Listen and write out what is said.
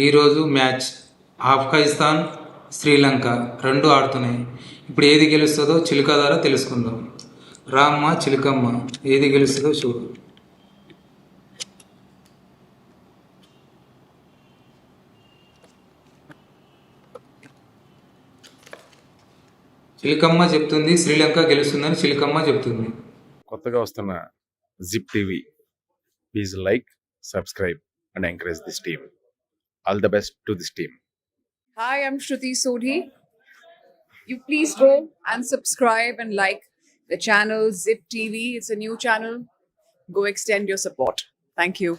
ఈరోజు మ్యాచ్ ఆఫ్ఘనిస్తాన్ శ్రీలంక రెండు ఆడుతున్నాయి. ఇప్పుడు ఏది గెలుస్తుందో చిలుక ద్వారా తెలుసుకుందాం. రామ్మ చిలుకమ్మ ఏది గెలుస్తుందో చూడు. చిలుకమ్మ చెప్తుంది శ్రీలంక గెలుస్తుందని. చిలుకమ్మ చెప్తుంది. కొత్తగా వస్తున్న zip TV, please like, subscribe and encourage this team. All the best to this team. Hi, I'm Shruti Sodhi. You please go and subscribe and like the channel Zip TV. It's a new channel. Go extend your support. Thank you.